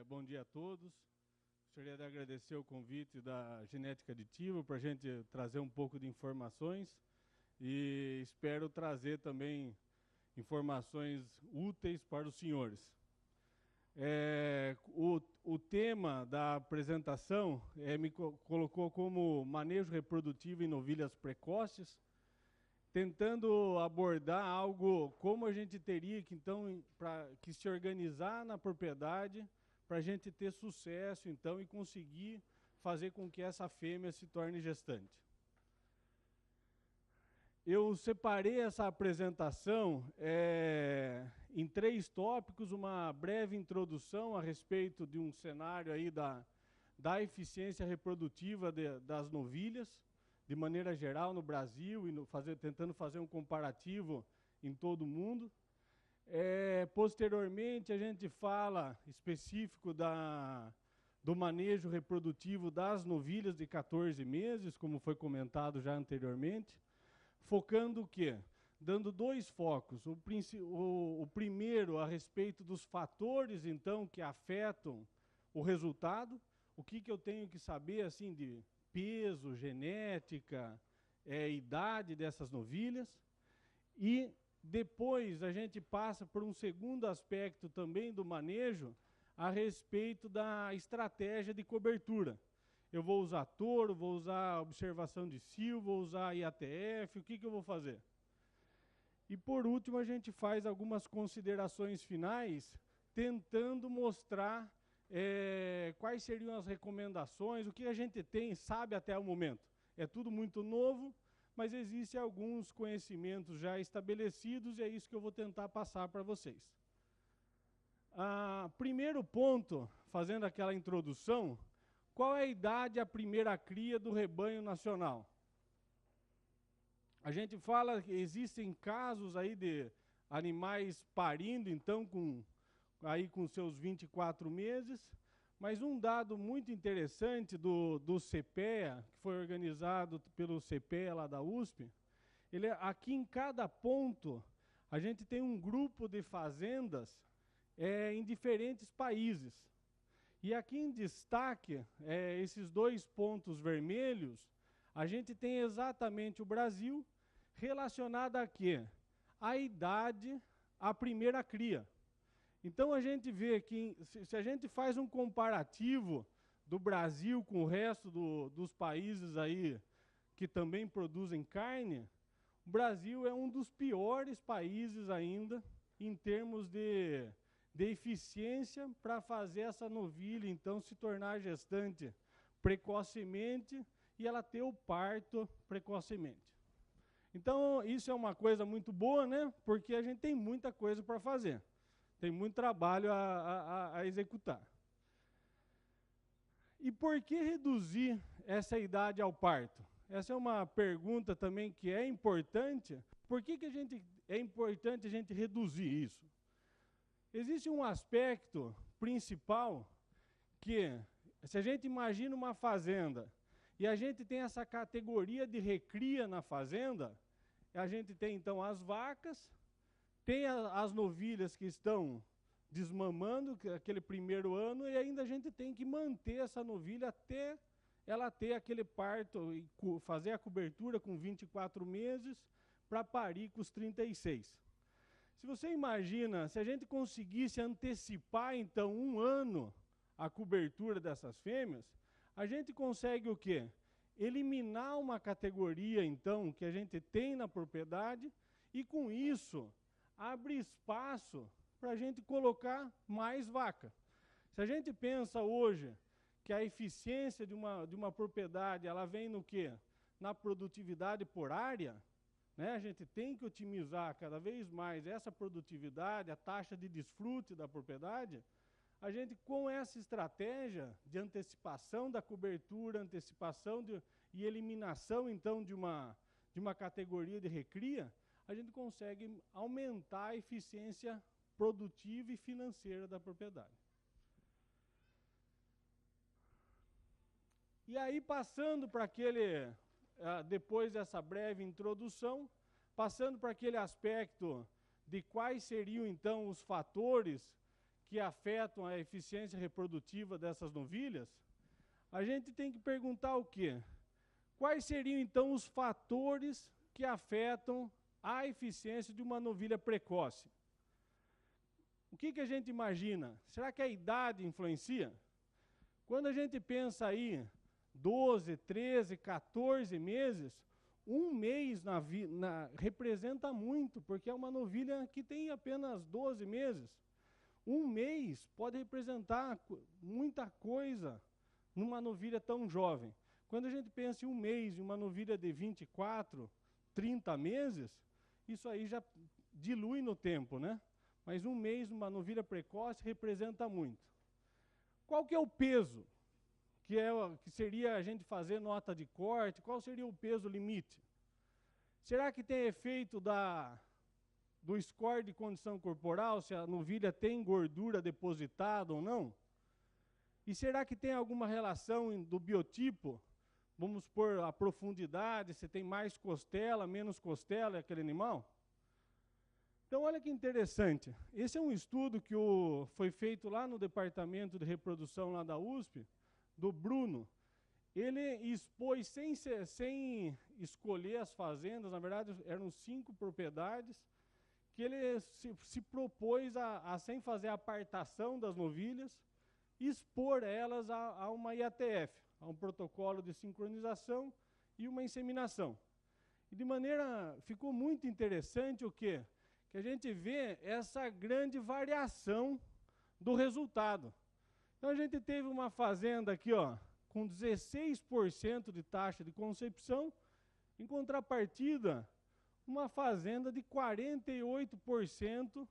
Bom dia a todos. Gostaria de agradecer o convite da Genética Aditiva para a gente trazer um pouco de informações e espero trazer também informações úteis para os senhores. O tema da apresentação me colocou como manejo reprodutivo em novilhas precoces, tentando abordar algo como a gente teria que, então, que se organizar na propriedade para a gente ter sucesso, então, e conseguir fazer com que essa fêmea se torne gestante. Eu separei essa apresentação em 3 tópicos, uma breve introdução a respeito de um cenário aí da eficiência reprodutiva das novilhas, de maneira geral no Brasil, e tentando fazer um comparativo em todo o mundo. Posteriormente, a gente fala específico do manejo reprodutivo das novilhas de 14 meses, como foi comentado já anteriormente, focando o quê? Dando 2 focos. O primeiro a respeito dos fatores, então, que afetam o resultado. O que eu tenho que saber, assim, de peso, genética, idade dessas novilhas. E depois a gente passa por um segundo aspecto também do manejo a respeito da estratégia de cobertura. Eu vou usar touro, vou usar observação de cio, vou usar IATF, o que eu vou fazer? E por último a gente faz algumas considerações finais, tentando mostrar quais seriam as recomendações, o que a gente sabe até o momento. É tudo muito novo, mas existem alguns conhecimentos já estabelecidos e é isso que eu vou tentar passar para vocês. Primeiro ponto, fazendo aquela introdução, qual é a idade a primeira cria do rebanho nacional? A gente fala que existem casos aí de animais parindo, então, com seus 24 meses, mas um dado muito interessante do CPEA, que foi organizado pelo CPEA lá da USP, aqui em cada ponto, a gente tem um grupo de fazendas em diferentes países. E aqui em destaque, esses 2 pontos vermelhos, a gente tem exatamente o Brasil relacionado a quê? A idade, a primeira cria. Então a gente vê que, se a gente faz um comparativo do Brasil com o resto dos países aí que também produzem carne, o Brasil é um dos piores países ainda em termos de eficiência para fazer essa novilha, então, se tornar gestante precocemente e ela ter o parto precocemente. Então, isso é uma coisa muito boa, né? Porque a gente tem muita coisa para fazer. Tem muito trabalho a executar. E por que reduzir essa idade ao parto? Essa é uma pergunta também que é importante. Por que é importante a gente reduzir isso? Existe um aspecto principal que, se a gente imagina uma fazenda e a gente tem essa categoria de recria na fazenda, a gente tem então as vacas, tem as novilhas que estão desmamando aquele primeiro ano e ainda a gente tem que manter essa novilha até ela ter aquele parto e fazer a cobertura com 24 meses para parir com os 36. Se você imagina, se a gente conseguisse antecipar, então, 1 ano a cobertura dessas fêmeas, a gente consegue o quê? Eliminar uma categoria, então, que a gente tem na propriedade e, com isso, abre espaço para a gente colocar mais vaca. Se a gente pensa hoje que a eficiência de uma propriedade, ela vem no quê? Na produtividade por área, né? A gente tem que otimizar cada vez mais essa produtividade, a taxa de desfrute da propriedade. A gente, com essa estratégia de antecipação da cobertura, antecipação e eliminação, então, de uma categoria de recria, a gente consegue aumentar a eficiência produtiva e financeira da propriedade. E aí, passando para depois dessa breve introdução, passando para aquele aspecto de quais seriam, então, os fatores que afetam a eficiência reprodutiva dessas novilhas, a gente tem que perguntar o quê? Quais seriam, então, os fatores que afetam a eficiência de uma novilha precoce? O que a gente imagina? Será que a idade influencia? Quando a gente pensa aí 12, 13, 14 meses, um mês representa muito, porque é uma novilha que tem apenas 12 meses. Um mês pode representar muita coisa numa novilha tão jovem. Quando a gente pensa em um mês, em uma novilha de 24, 30 meses, isso aí já dilui no tempo, né? Mas um mês numa novilha precoce representa muito. Qual que é o peso? Que seria a gente fazer nota de corte? Qual seria o peso limite? Será que tem efeito do score de condição corporal, se a novilha tem gordura depositada ou não? E será que tem alguma relação do biotipo? Vamos supor a profundidade, se tem mais costela, menos costela aquele animal? Então, olha que interessante. Esse é um estudo que foi feito lá no departamento de reprodução lá da USP, do Bruno. Ele expôs, sem escolher as fazendas, na verdade eram 5 propriedades, que ele se propôs sem fazer a apartação das novilhas, expor elas a uma IATF, a um protocolo de sincronização e uma inseminação. E de maneira, ficou muito interessante o quê? Que a gente vê essa grande variação do resultado. Então a gente teve uma fazenda aqui, ó, com 16% de taxa de concepção, em contrapartida, uma fazenda de 48%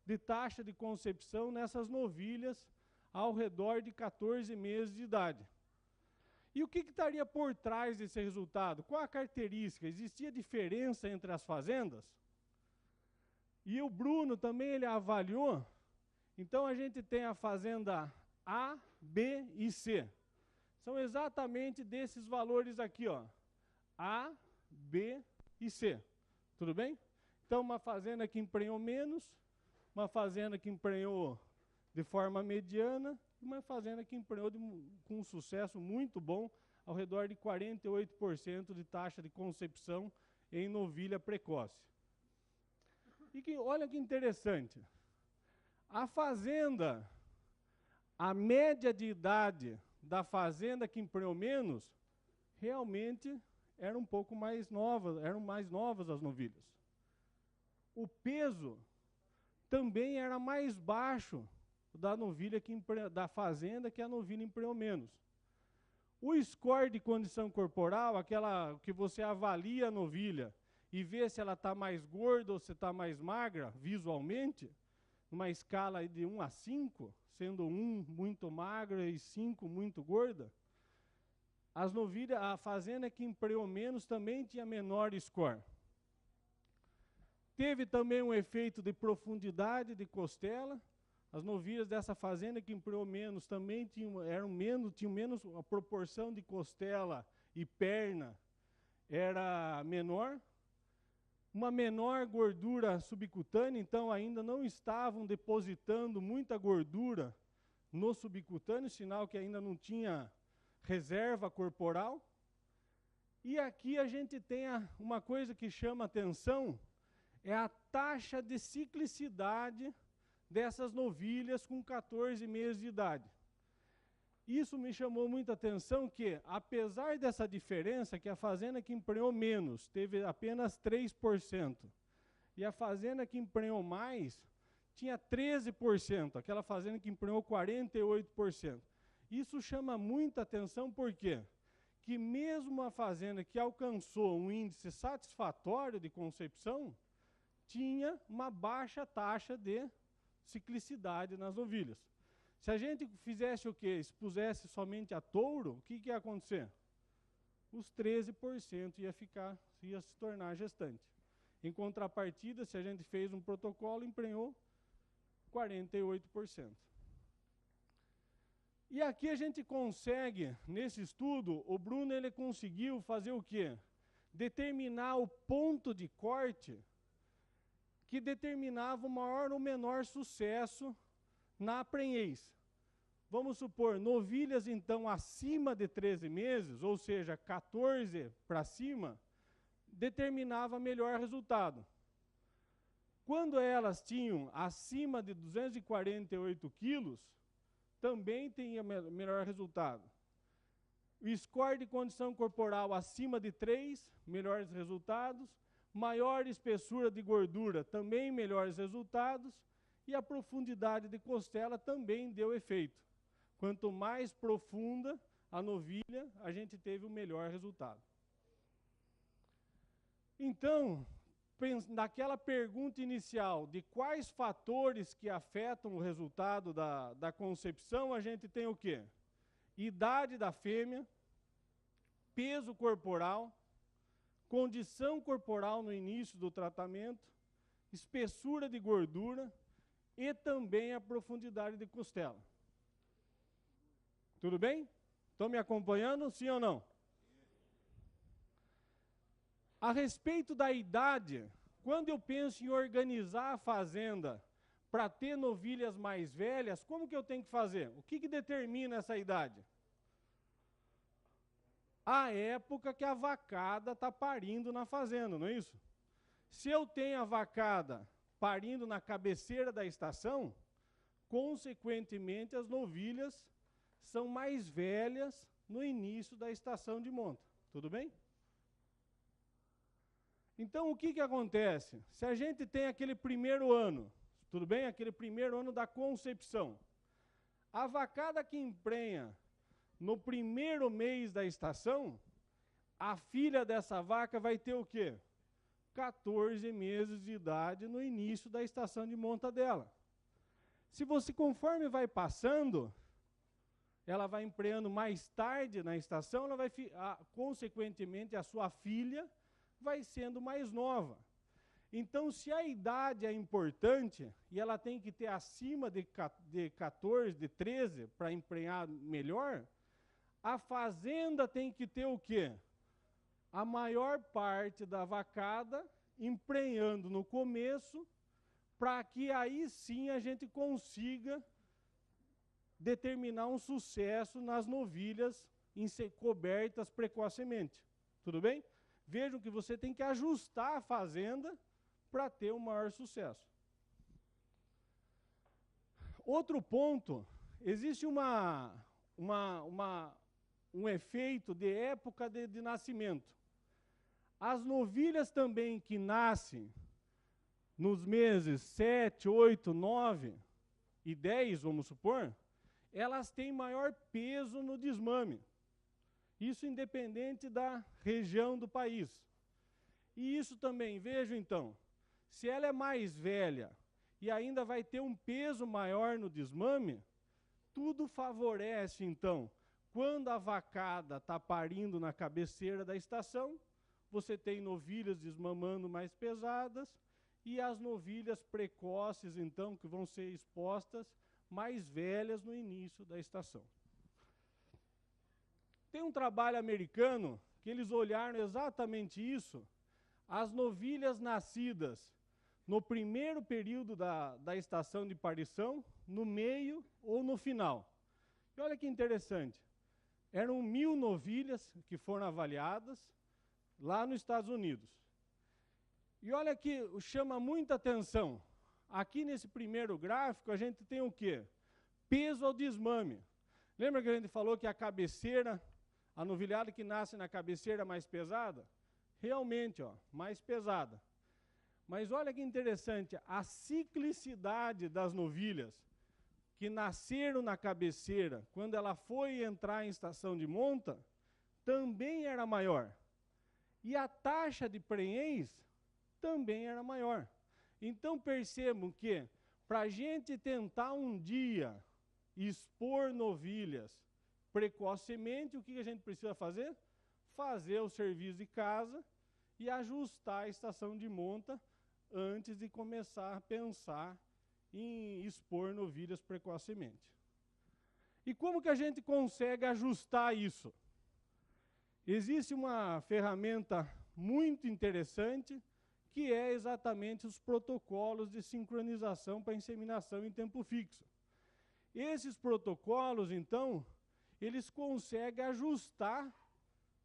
de taxa de concepção nessas novilhas ao redor de 14 meses de idade. E o que estaria por trás desse resultado? Qual a característica? Existia diferença entre as fazendas? E o Bruno também ele avaliou. Então a gente tem a fazenda A, B e C. São exatamente desses valores aqui, ó. A, B e C. Tudo bem? Então uma fazenda que emprenhou menos, uma fazenda que emprenhou de forma mediana, e uma fazenda que emprenhou com um sucesso muito bom, ao redor de 48% de taxa de concepção em novilha precoce. E olha que interessante, a média de idade da fazenda que emprenhou menos, realmente era um pouco mais nova, eram mais novas as novilhas. O peso também era mais baixo da fazenda que a novilha emprenhou menos. O score de condição corporal, aquela que você avalia a novilha e vê se ela está mais gorda ou se está mais magra, visualmente, numa escala de 1 a 5, sendo 1 muito magra e 5 muito gorda, a fazenda que emprenhou menos também tinha menor score. Teve também um efeito de profundidade de costela. As novilhas dessa fazenda que emprenhou menos também tinham menos, a proporção de costela e perna era menor. Uma menor gordura subcutânea, então ainda não estavam depositando muita gordura no subcutâneo, sinal que ainda não tinha reserva corporal. E aqui a gente tem uma coisa que chama atenção, é a taxa de ciclicidade dessas novilhas com 14 meses de idade. Isso me chamou muita atenção que, apesar dessa diferença, que a fazenda que emprenhou menos teve apenas 3%, e a fazenda que emprenhou mais tinha 13%, aquela fazenda que emprenhou 48%. Isso chama muita atenção por quê? Que mesmo a fazenda que alcançou um índice satisfatório de concepção, tinha uma baixa taxa de ciclicidade nas novilhas. Se a gente fizesse o quê? Expusesse somente a touro, o que ia acontecer? Os 13% ia se tornar gestante. Em contrapartida, se a gente fez um protocolo, emprenhou 48%. E aqui a gente consegue, nesse estudo, o Bruno ele conseguiu fazer o quê? Determinar o ponto de corte que determinava o maior ou menor sucesso na prenhez. Vamos supor, novilhas, então, acima de 13 meses, ou seja, 14 para cima, determinava melhor resultado. Quando elas tinham acima de 248 quilos, também tinha melhor resultado. O score de condição corporal acima de 3, melhores resultados. Maior espessura de gordura, também melhores resultados. E a profundidade de costela também deu efeito. Quanto mais profunda a novilha, a gente teve o melhor resultado. Então, naquela pergunta inicial de quais fatores que afetam o resultado da concepção, a gente tem o quê? Idade da fêmea, peso corporal, condição corporal no início do tratamento, espessura de gordura e também a profundidade de costela. Tudo bem? Estão me acompanhando, sim ou não? A respeito da idade, quando eu penso em organizar a fazenda para ter novilhas mais velhas, como que eu tenho que fazer? O que determina essa idade? A época que a vacada está parindo na fazenda, não é isso? Se eu tenho a vacada parindo na cabeceira da estação, consequentemente as novilhas são mais velhas no início da estação de monta. Tudo bem? Então, o que acontece? Se a gente tem aquele primeiro ano, tudo bem? Aquele primeiro ano da concepção. A vacada que emprenha no primeiro mês da estação, a filha dessa vaca vai ter o quê? 14 meses de idade no início da estação de monta dela. Se você, conforme vai passando, ela vai emprenhando mais tarde na estação, ela vai, consequentemente, a sua filha vai sendo mais nova. Então, se a idade é importante, e ela tem que ter acima de 14, de 13, para emprenhar melhor, a fazenda tem que ter o quê? A maior parte da vacada emprenhando no começo, para que aí sim a gente consiga determinar um sucesso nas novilhas cobertas precocemente. Tudo bem? Vejam que você tem que ajustar a fazenda para ter um maior sucesso. Outro ponto, existe um efeito de época de nascimento. As novilhas também que nascem nos meses 7, 8, 9 e 10, vamos supor, elas têm maior peso no desmame. Isso independente da região do país. E isso também, veja então, se ela é mais velha e ainda vai ter um peso maior no desmame, tudo favorece então, quando a vacada está parindo na cabeceira da estação, você tem novilhas desmamando mais pesadas e as novilhas precoces, então, que vão ser expostas mais velhas no início da estação. Tem um trabalho americano que eles olharam exatamente isso, as novilhas nascidas no primeiro período da estação de parição, no meio ou no final. E olha que interessante, eram 1.000 novilhas que foram avaliadas lá nos Estados Unidos. E olha que chama muita atenção, aqui nesse primeiro gráfico a gente tem o quê? Peso ao desmame. Lembra que a gente falou que a cabeceira, a novilhada que nasce na cabeceira é mais pesada? Realmente, ó, mais pesada. Mas olha que interessante, a ciclicidade das novilhas que nasceram na cabeceira, quando ela foi entrar em estação de monta, também era maior. E a taxa de prenhez também era maior. Então percebam que, para a gente tentar um dia expor novilhas precocemente, o que a gente precisa fazer? Fazer o serviço de casa e ajustar a estação de monta antes de começar a pensar em expor novilhas precocemente. E como que a gente consegue ajustar isso? Existe uma ferramenta muito interessante, que é exatamente os protocolos de sincronização para inseminação em tempo fixo. Esses protocolos, então, eles conseguem ajustar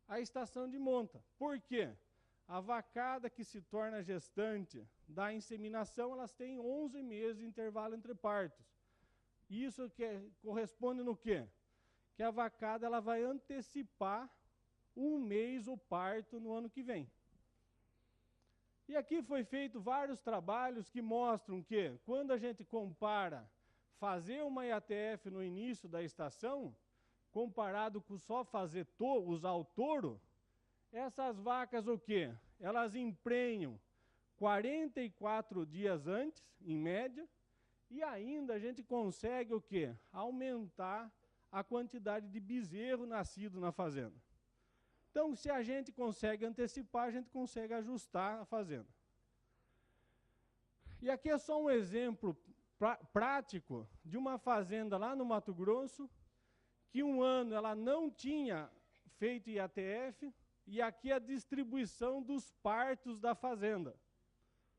a estação de monta. Por quê? A vacada que se torna gestante da inseminação, elas têm 11 meses de intervalo entre partos. Isso corresponde no quê? Que a vacada ela vai antecipar 1 mês o parto no ano que vem. E aqui foi feito vários trabalhos que mostram que, quando a gente compara fazer uma IATF no início da estação, comparado com só fazer usar o touro, essas vacas o quê? Elas emprenham 44 dias antes, em média, e ainda a gente consegue o quê? Aumentar a quantidade de bezerro nascido na fazenda. Então, se a gente consegue antecipar, a gente consegue ajustar a fazenda. E aqui é só um exemplo prático de uma fazenda lá no Mato Grosso, que um ano ela não tinha feito IATF, e aqui a distribuição dos partos da fazenda.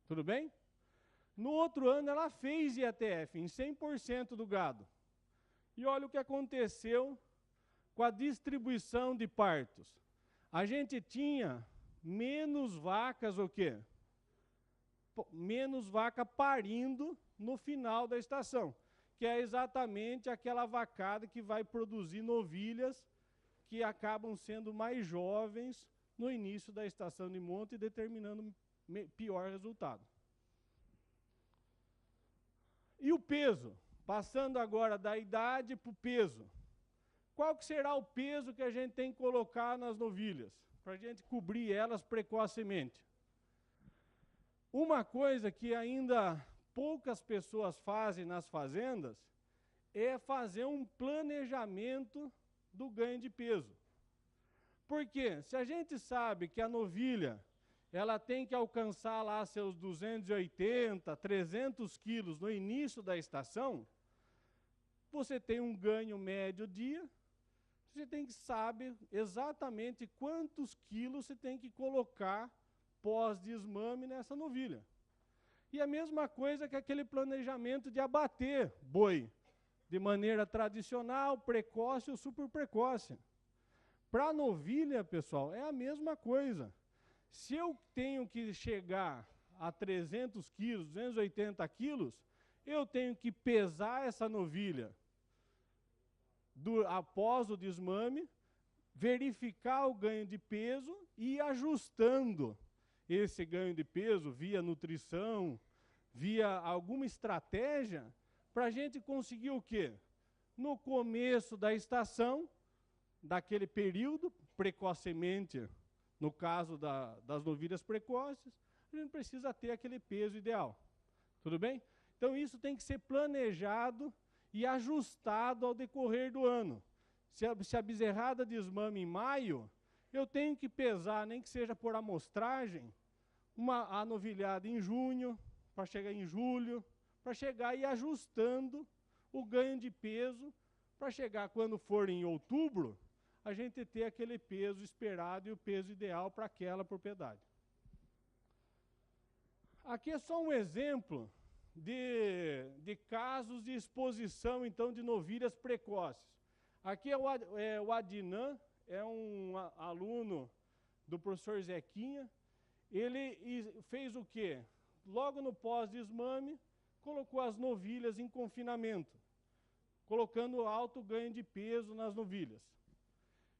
Tudo bem? No outro ano ela fez IATF em 100% do gado. E olha o que aconteceu com a distribuição de partos. A gente tinha menos vacas o quê? Menos vaca parindo no final da estação, que é exatamente aquela vacada que vai produzir novilhas que acabam sendo mais jovens no início da estação de monta e determinando pior resultado. E o peso? Passando agora da idade para o peso. Qual que será o peso que a gente tem que colocar nas novilhas, para a gente cobrir elas precocemente? Uma coisa que ainda poucas pessoas fazem nas fazendas é fazer um planejamento do ganho de peso. Porque se a gente sabe que a novilha ela tem que alcançar lá seus 280, 300 quilos no início da estação, você tem um ganho médio dia, você tem que saber exatamente quantos quilos você tem que colocar pós-desmame nessa novilha. E a mesma coisa que aquele planejamento de abater boi, de maneira tradicional, precoce ou super precoce. Para a novilha, pessoal, é a mesma coisa. Se eu tenho que chegar a 300 quilos, 280 quilos, eu tenho que pesar essa novilha após o desmame, verificar o ganho de peso e ir ajustando esse ganho de peso via nutrição, via alguma estratégia, para a gente conseguir o quê? No começo da estação, daquele período, precocemente, no caso das novilhas precoces, a gente precisa ter aquele peso ideal. Tudo bem? Então isso tem que ser planejado e ajustado ao decorrer do ano. Se a bezerrada desmame em maio, eu tenho que pesar, nem que seja por amostragem, a novilhada em junho, para chegar em julho, para chegar e ajustando o ganho de peso, para chegar quando for em outubro, a gente ter aquele peso esperado e o peso ideal para aquela propriedade. Aqui é só um exemplo de casos de exposição, então, de novilhas precoces. Aqui é o Adnan, é um aluno do professor Zequinha. Ele fez o quê? Logo no pós-desmame, colocou as novilhas em confinamento, colocando alto ganho de peso nas novilhas.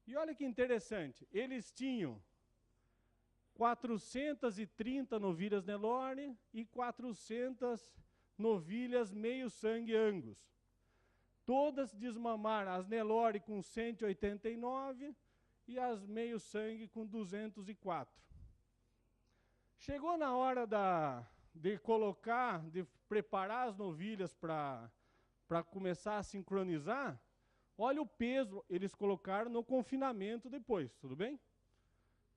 E olha que interessante, eles tinham 430 novilhas Nelore e 400 novilhas meio sangue Angus. Todas desmamaram, as Nelore com 189 e as meio sangue com 204. Chegou na hora de preparar as novilhas para começar a sincronizar, olha o peso, eles colocaram no confinamento depois, tudo bem?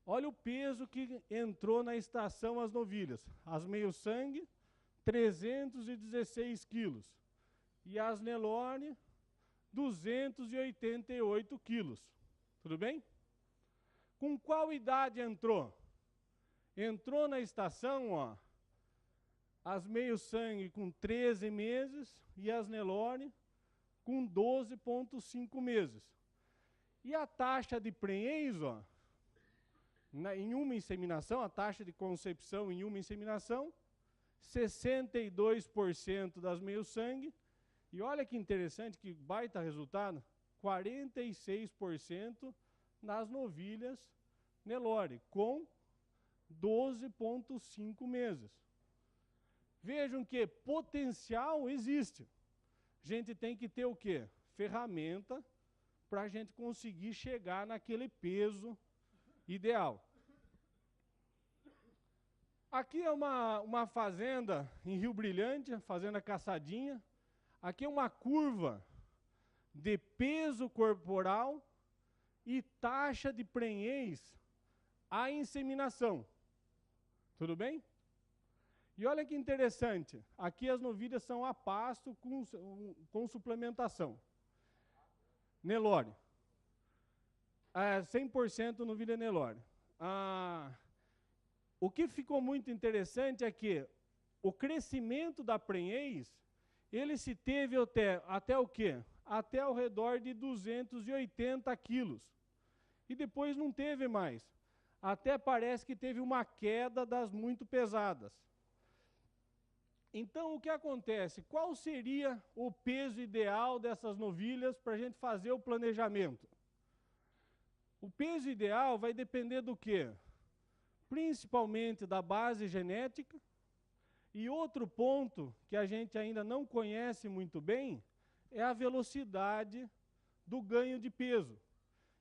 Olha o peso que entrou na estação as novilhas. As meio sangue, 316 quilos. E as Nelore, 288 quilos. Tudo bem? Com qual idade entrou? Entrou na estação, ó, as meio sangue com 13 meses e as Nelore com 12,5 meses. E a taxa de prenhez, ó, em uma inseminação, a taxa de concepção em uma inseminação, 62% das meio-sangue. E olha que interessante, que baita resultado, 46% nas novilhas Nelore, com 12,5 meses. Vejam que potencial existe. A gente tem que ter o quê? Ferramenta para a gente conseguir chegar naquele peso ideal. Aqui é uma fazenda em Rio Brilhante, fazenda Caçadinha. Aqui é uma curva de peso corporal e taxa de prenhez à inseminação. Tudo bem? E olha que interessante, aqui as novilhas são a pasto com suplementação. Nelore. 100% novilha Nelore. O que ficou muito interessante é que o crescimento da prenhez, ele se teve até o quê? Até ao redor de 280 quilos. E depois não teve mais. Até parece que teve uma queda das muito pesadas. Então, o que acontece? Qual seria o peso ideal dessas novilhas para a gente fazer o planejamento? O peso ideal vai depender do quê? Principalmente da base genética. E outro ponto que a gente ainda não conhece muito bem é a velocidade do ganho de peso.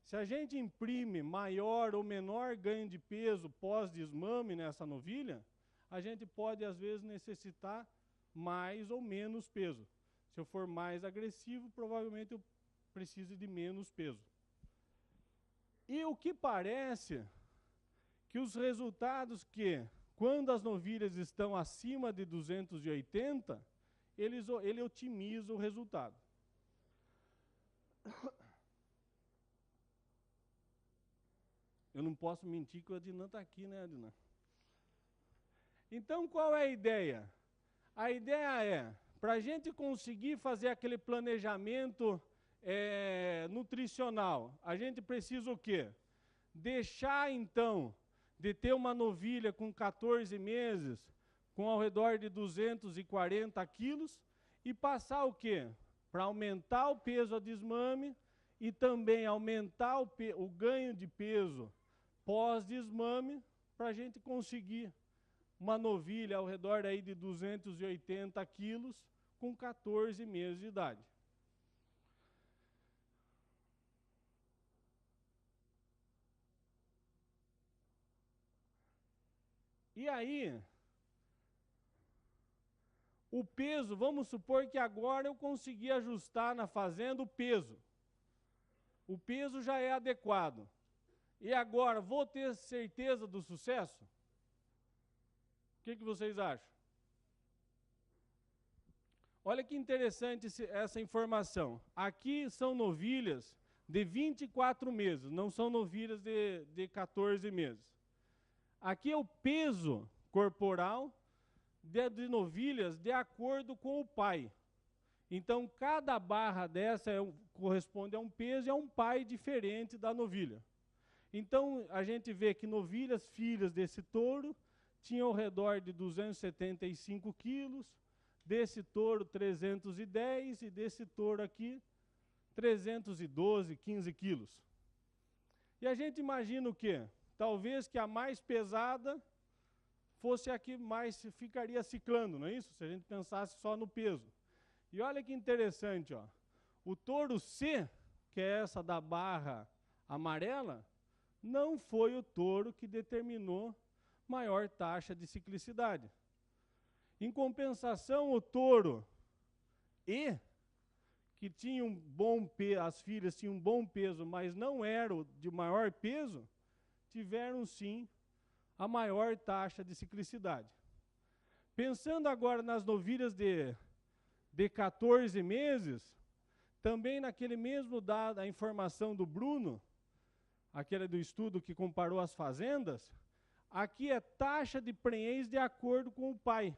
Se a gente imprime maior ou menor ganho de peso pós-desmame nessa novilha, a gente pode, às vezes, necessitar mais ou menos peso. Se eu for mais agressivo, provavelmente eu preciso de menos peso. E o que parece que os resultados quando as novilhas estão acima de 280, ele otimiza o resultado. Eu não posso mentir que o Adnan está aqui, né, Adnan? Então, qual é a ideia? A ideia é, para a gente conseguir fazer aquele planejamento nutricional, a gente precisa o quê? Deixar, então, de ter uma novilha com 14 meses, com ao redor de 240 quilos, e passar o quê? Para aumentar o peso a desmame e também aumentar o ganho de peso pós-desmame, para a gente conseguir uma novilha ao redor aí de 280 quilos com 14 meses de idade. E aí, o peso, vamos supor que agora eu consegui ajustar na fazenda o peso. O peso já é adequado. E agora, vou ter certeza do sucesso? O que vocês acham? Olha que interessante essa informação. Aqui são novilhas de 24 meses, não são novilhas de 14 meses. Aqui é o peso corporal de novilhas de acordo com o pai. Então, cada barra dessa corresponde a um peso e a um pai diferente da novilha. Então, a gente vê que novilhas filhas desse touro tinham ao redor de 275 quilos, desse touro 310 e desse touro aqui 312, 15 quilos. E a gente imagina o quê? Talvez que a mais pesada fosse a que mais ficaria ciclando, não é isso? Se a gente pensasse só no peso. E olha que interessante, ó. O touro C, que é essa da barra amarela, não foi o touro que determinou maior taxa de ciclicidade. Em compensação, o touro E, que tinha um bom peso, as filhas tinham um bom peso, mas não eram de maior peso, tiveram sim a maior taxa de ciclicidade. Pensando agora nas novilhas de 14 meses, também naquele mesmo dado, a informação do Bruno, aquele do estudo que comparou as fazendas, aqui é taxa de prenhez de acordo com o pai.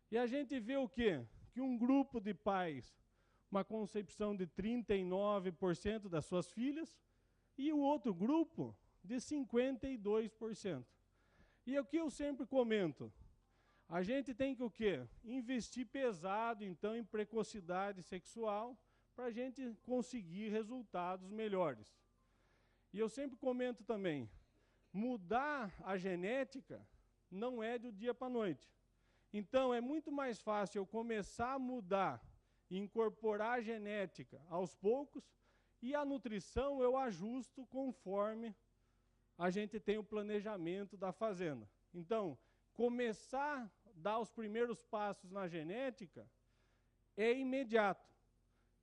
E a gente vê o quê? Que um grupo de pais uma concepção de 39% das suas filhas, e o outro grupo de 52%. E o que eu sempre comento, a gente tem que o quê? Investir pesado, então, em precocidade sexual, para a gente conseguir resultados melhores. E eu sempre comento também, mudar a genética não é do dia para a noite. Então, é muito mais fácil eu começar a mudar e incorporar a genética aos poucos, e a nutrição eu ajusto conforme a gente tem o planejamento da fazenda. Então, começar a dar os primeiros passos na genética é imediato.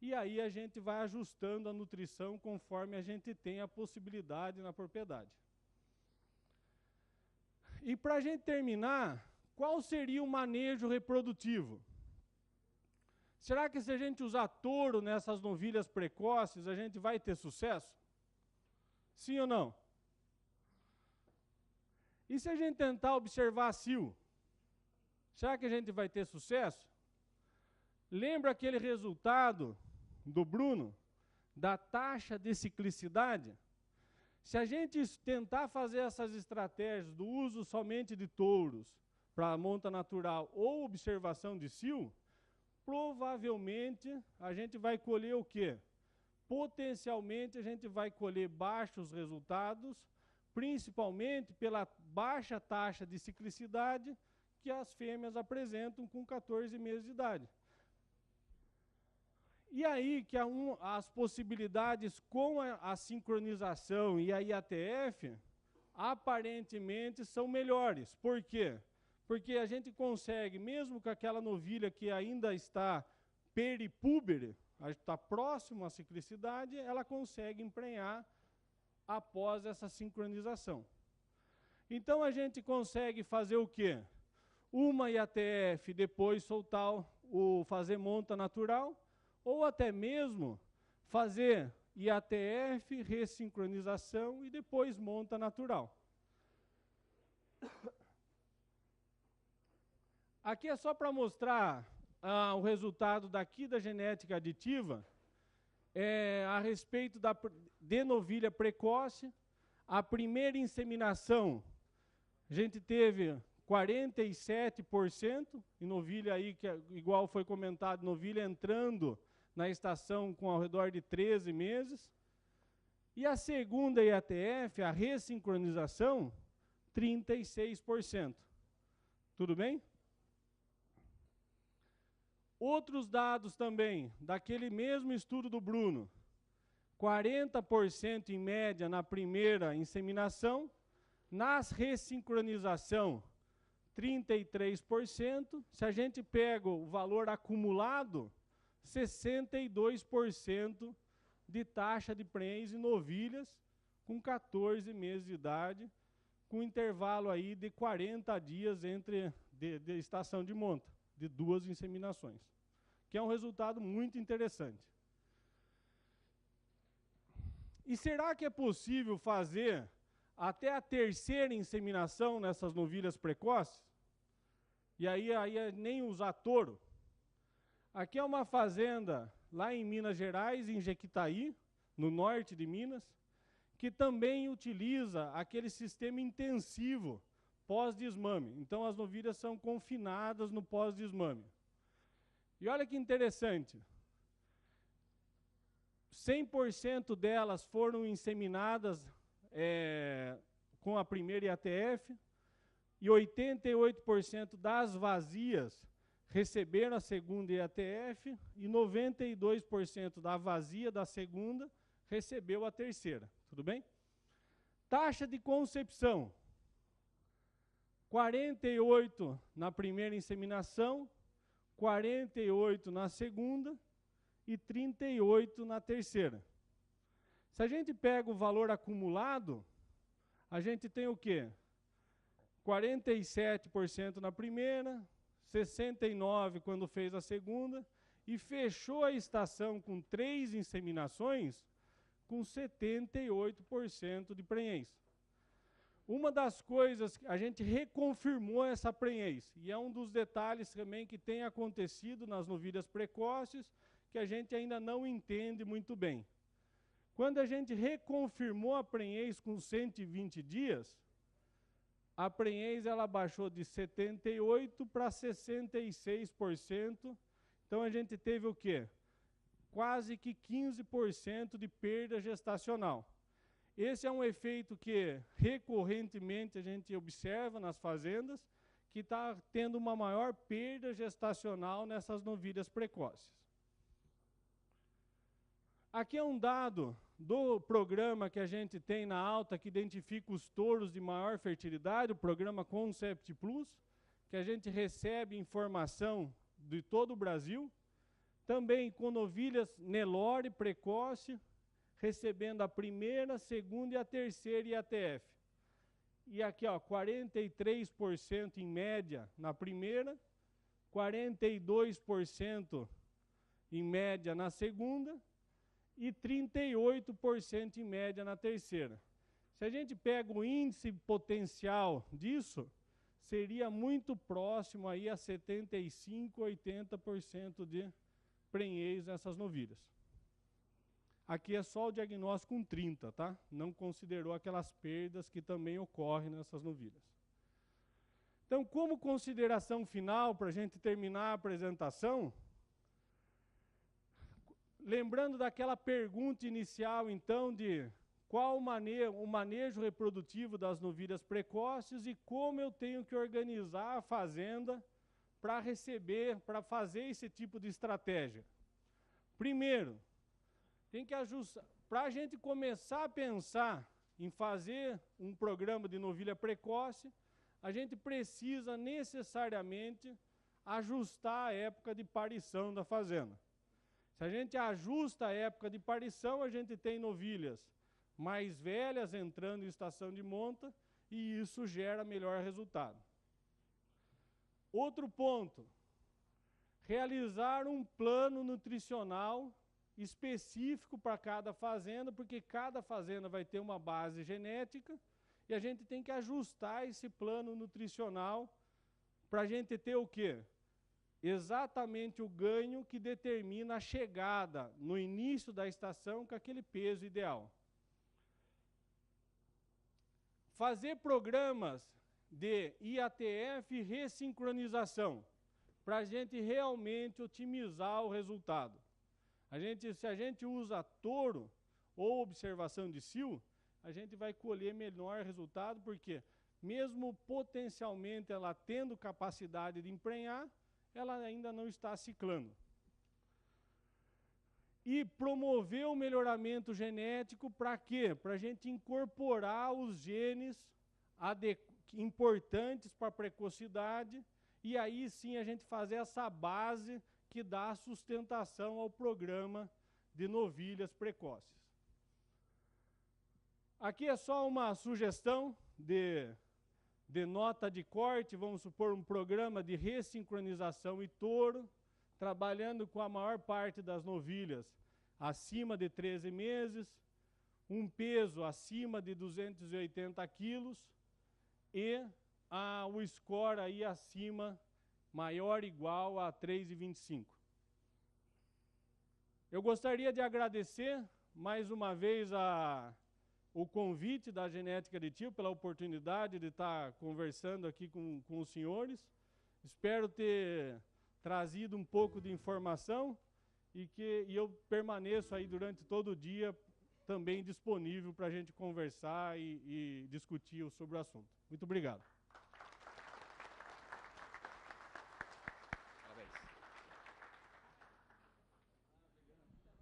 E aí a gente vai ajustando a nutrição conforme a gente tem a possibilidade na propriedade. E para a gente terminar, qual seria o manejo reprodutivo? Será que se a gente usar touro nessas novilhas precoces, a gente vai ter sucesso? Sim ou não? E se a gente tentar observar a cio? Será que a gente vai ter sucesso? Lembra aquele resultado do Bruno, da taxa de ciclicidade? Se a gente tentar fazer essas estratégias do uso somente de touros para monta natural ou observação de cio, provavelmente a gente vai colher o quê? Potencialmente a gente vai colher baixos resultados, principalmente pela baixa taxa de ciclicidade que as fêmeas apresentam com 14 meses de idade. E aí que as possibilidades com a sincronização e a IATF, aparentemente, são melhores. Por quê? Porque a gente consegue, mesmo com aquela novilha que ainda está peripúbere, está próximo à ciclicidade, ela consegue emprenhar após essa sincronização. Então a gente consegue fazer o quê? Uma IATF, depois soltar fazer monta natural, ou até mesmo fazer IATF, ressincronização e depois monta natural. Aqui é só para mostrar o resultado daqui da genética aditiva, a respeito de novilha precoce. A primeira inseminação, a gente teve 47%, em novilha aí, que igual foi comentado, novilha entrando na estação com ao redor de 13 meses. E a segunda IATF, a ressincronização, 36%. Tudo bem? Outros dados também, daquele mesmo estudo do Bruno, 40% em média na primeira inseminação, nas ressincronização, 33%, se a gente pega o valor acumulado, 62% de taxa de prenhez em novilhas com 14 meses de idade, com intervalo aí de 40 dias entre de estação de monta, de 2 inseminações, que é um resultado muito interessante. E será que é possível fazer até a terceira inseminação nessas novilhas precoces? E aí nem usar touro. Aqui é uma fazenda lá em Minas Gerais, em Jequitaí, no norte de Minas, que também utiliza aquele sistema intensivo pós-desmame. Então as novilhas são confinadas no pós-desmame. E olha que interessante, 100% delas foram inseminadas com a primeira IATF, e 88% das vazias receberam a segunda IATF, e 92% da vazia da segunda recebeu a terceira. Tudo bem? Taxa de concepção, 48 na primeira inseminação, 48 na segunda e 38 na terceira. Se a gente pega o valor acumulado, a gente tem o quê? 47% na primeira, 69% quando fez a segunda, e fechou a estação com 3 inseminações com 78% de prenhez. Uma das coisas, a gente reconfirmou essa prenhez, e é um dos detalhes também que tem acontecido nas novilhas precoces, que a gente ainda não entende muito bem. Quando a gente reconfirmou a prenhez com 120 dias, a prenhez ela baixou de 78% para 66%. Então a gente teve o quê? Quase que 15% de perda gestacional. Esse é um efeito que recorrentemente a gente observa nas fazendas, que está tendo uma maior perda gestacional nessas novilhas precoces. Aqui é um dado do programa que a gente tem na alta, que identifica os touros de maior fertilidade, o programa Concept Plus, que a gente recebe informação de todo o Brasil, também com novilhas Nelore precoce, recebendo a primeira, segunda e a terceira IATF. E aqui, ó, 43% em média na primeira, 42% em média na segunda e 38% em média na terceira. Se a gente pega o índice potencial disso, seria muito próximo aí a 75%, 80% de prenhez nessas novilhas. Aqui é só o diagnóstico com 30, tá? Não considerou aquelas perdas que também ocorrem nessas novilhas. Então, como consideração final, para a gente terminar a apresentação, lembrando daquela pergunta inicial, então, de qual o manejo reprodutivo das novilhas precoces e como eu tenho que organizar a fazenda para receber, para fazer esse tipo de estratégia. Primeiro, tem que ajustar, para a gente começar a pensar em fazer um programa de novilha precoce, a gente precisa necessariamente ajustar a época de parição da fazenda. Se a gente ajusta a época de parição, a gente tem novilhas mais velhas entrando em estação de monta e isso gera melhor resultado. Outro ponto, realizar um plano nutricional específico para cada fazenda, porque cada fazenda vai ter uma base genética e a gente tem que ajustar esse plano nutricional para a gente ter o quê? Exatamente o ganho que determina a chegada no início da estação com aquele peso ideal. Fazer programas de IATF e ressincronização, para a gente realmente otimizar o resultado. Se a gente usa touro ou observação de cio, a gente vai colher menor resultado, porque mesmo potencialmente ela tendo capacidade de emprenhar, ela ainda não está ciclando. E promover o melhoramento genético para quê? Para a gente incorporar os genes importantes para a precocidade e aí sim a gente fazer essa base que dá sustentação ao programa de novilhas precoces. Aqui é só uma sugestão de nota de corte, vamos supor um programa de ressincronização e touro, trabalhando com a maior parte das novilhas acima de 13 meses, um peso acima de 280 quilos e o score aí acima, maior ou igual a 3,25. Eu gostaria de agradecer mais uma vez o convite da Genética Aditivo pela oportunidade de estar conversando aqui com os senhores. Espero ter trazido um pouco de informação e eu permaneço aí durante todo o dia também disponível para a gente conversar e discutir sobre o assunto. Muito obrigado.